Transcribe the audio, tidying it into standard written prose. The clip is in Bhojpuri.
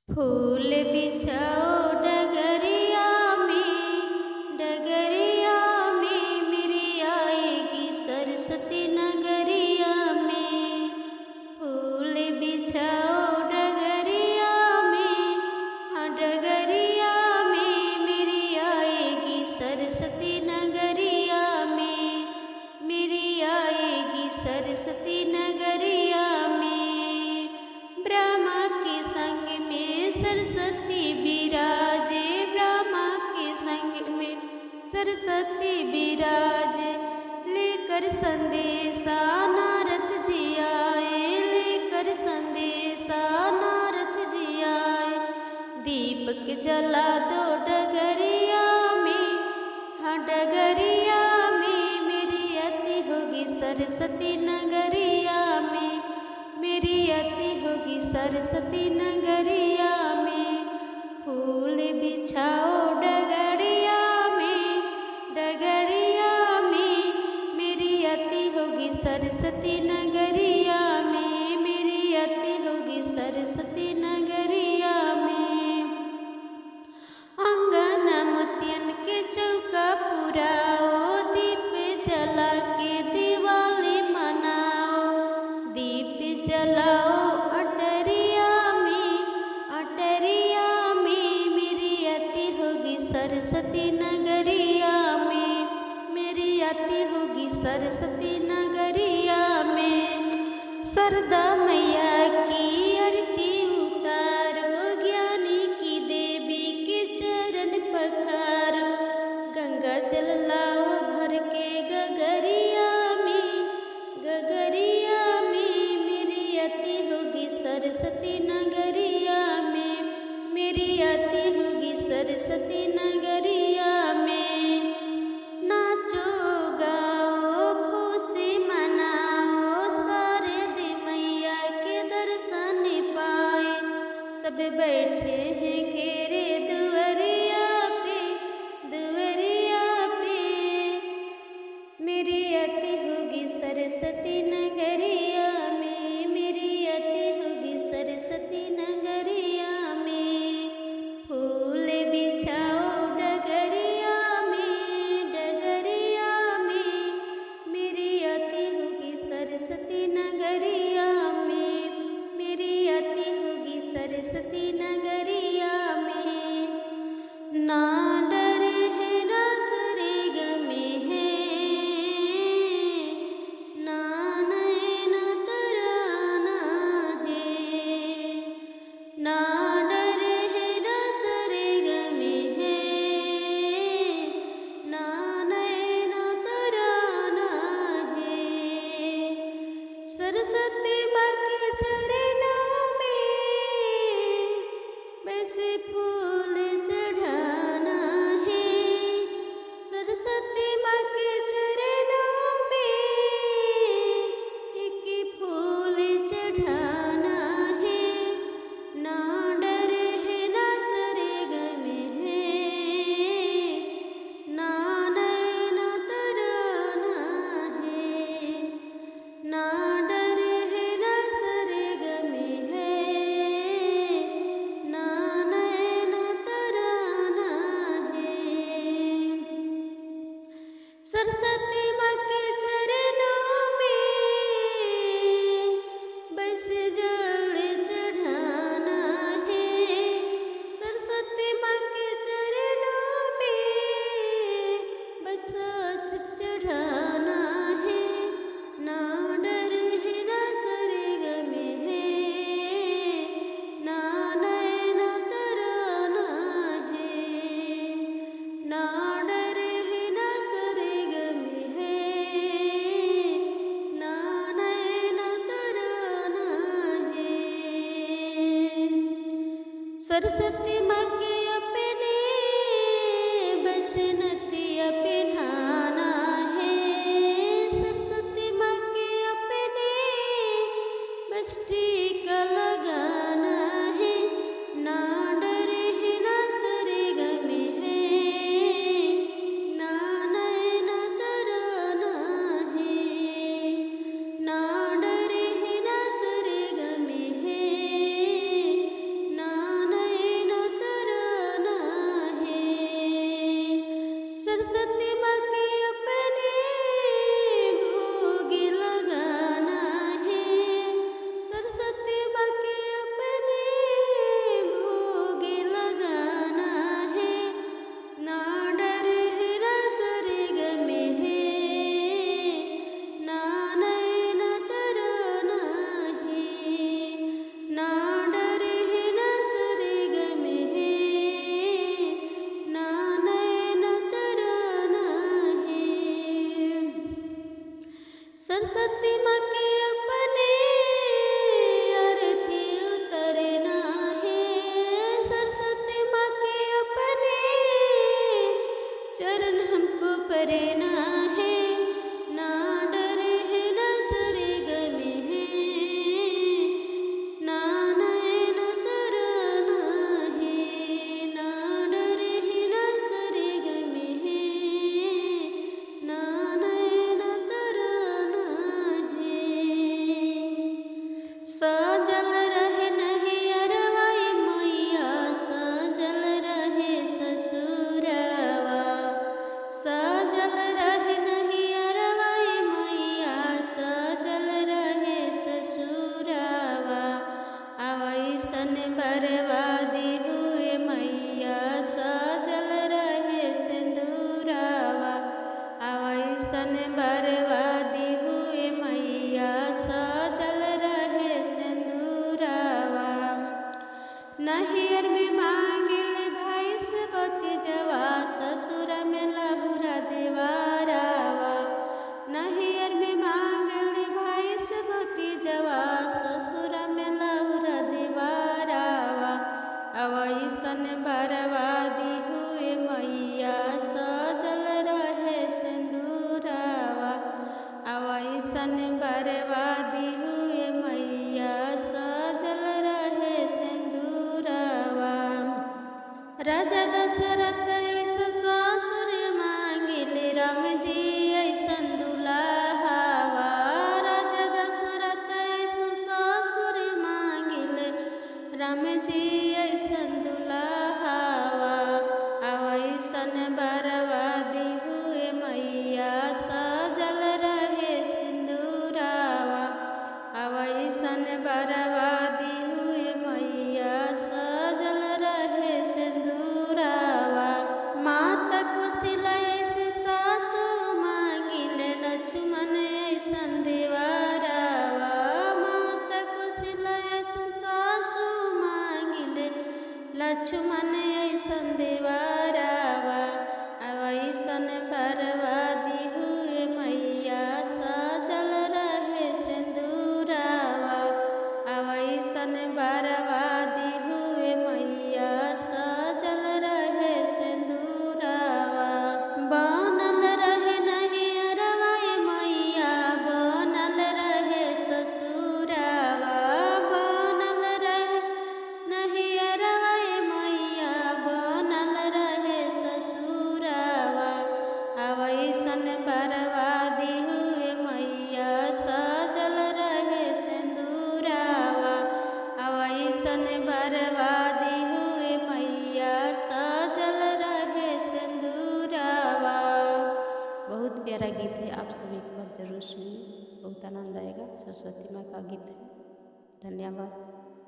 फूल बिछाओ डगरिया में मेरी आएगी सरस्वती नगरिया में। फूल बिछाओ डगरिया में, हाँ डगरिया में मेरी आएगी सरस्वती नगरिया में, मेरी आएगी सरस्वती नगरिया में। ब्रह्मा के संग में सरस्वती विराजे, ब्रह्मा के संग में सरस्वती विराजे। लेकर संदेशा नारद जी आए, लेकर संदेशा नारद जी आए। दीपक जला दो डगरिया में, हाँ डगरिया में मेरी आती होगी सरस्वती नगरिया में, मेरी आती होगी सरस्वती नगरिया में। फूल बिछाओ डगरिया में मेरी आती होगी सरस्वती नगरिया में, मेरी आती होगी सरस्वती नगरिया में। अंगन मोतियन के चौका पुराओ, दीप जला के दिवाली मनाओ। दीप जलाओ अटरिया में मेरी आती होगी सरस्वती नगरिया में, मेरी आती होगी सरस्वती नगरिया में। सरदा मैया की आरती उतारो, ज्ञानी की देवी के चरण पखारो। गंगा जल लाओ भर के गगरिया में मेरी आती होगी सरस्वती नगरिया में, मेरी आती होगी सरस्वती नगरिया में। नाचो गाओ खुशी मनाओ, सारे दे मैया के दर्शन पाए। सब बैठे हैं घेरे दुवरिया पे मेरी आती होगी सरस्वती नगरिया में, मेरी आती होगी सरस्वती नगरिया में। फूल बिछाओ डगरिया में मेरी आती होगी सरस्वती नगरिया में, मेरी आती होगी सरस्वती नगरिया में। ना डर है ना सरेग में है, ना नैन तराना है। ना डर है ना सरेग में है, ना नैन तराना है। सरस्वती माँ के चरणों में वैसे फूल चढ़ाना है। सरस्वती माँ के चरणों में एक फूल चढ़ाना है। ना डर है ना सरेग में है, ना नैन तराना है। ना डर है ना सरेग में है, ना नैन तराना है। सरस्वती माँ के चरणों में बस जल चढ़ाना है। सरस्वती माँ के चरणों में बस चढ़ाना है। ना डर है ना सरेग में है, ना नैन तराना है। ना डर है ना सरेग में है, ना नैन तराना है। सरस्वती माँ के अपने बस नथिया पहनाना है। सरस्वती माँ के अपने बस टीका लगाना है। ना डर है ना सरेग में है, ना नैन तराना है। ना डर है ना सरेग में है, ना बर्बादी हुए मैया सजल रहे सिंदूरावा। अवैसन बर्बादी हुए मैया सजल रहे सिंदूरावा। नहियर में मांगिल भाई से भतीजवा ससुर में लहुरा देवारावा। नहियर में मांगिल भाई से भतीजवा ससुर में लहुरा देवारावा। अवैसन बर्बादी हुए मैया सजल रहे सिंदूरावा। अवैसन बर्बादी हुए मैया सजल रहे सिंदूरावा। राजा दशरथ ऐसा ससुर मांगिल राम जी ऐसन दुल्हावा। राजा दशरथ ऐसा ससुर मांगिल राम जी ऐसन दुल्हावा। अवैसन बर्बादी हुए मैया सजल रहे सिंदूरावा। अवैसन बर्बादी हुए मैया सजल रहे सिंदूरावा। माता कुशिला ऐसे सासु मांगिल लक्ष्मण ऐसन देवारावा। माता कुशिला ऐसन सासु मांगिल लक्ष्मण ऐसन देवारावा। अवैसन बर्बादी हुए मैया सजल रहे सिंदूरावा। अवैसन बर्बादी हुए मैया सजल रहे सिंदूरावा। बनल रहे नहियरवा मैया बनल रहे ससुरावा। बनल रहे नहियरवा मैया बनल रहे ससुरावा। अवैसन बर्बादी हुए मैया सजल रहे सिंदूरावा। अवैसन बर्बादी हुए मैया सजल रहे सिंदूरावा। बहुत प्यारा गीत है, आप सब एक बार जरूर सुनिए, बहुत आनंद आएगा। सरस्वती माँ का गीत है। धन्यवाद।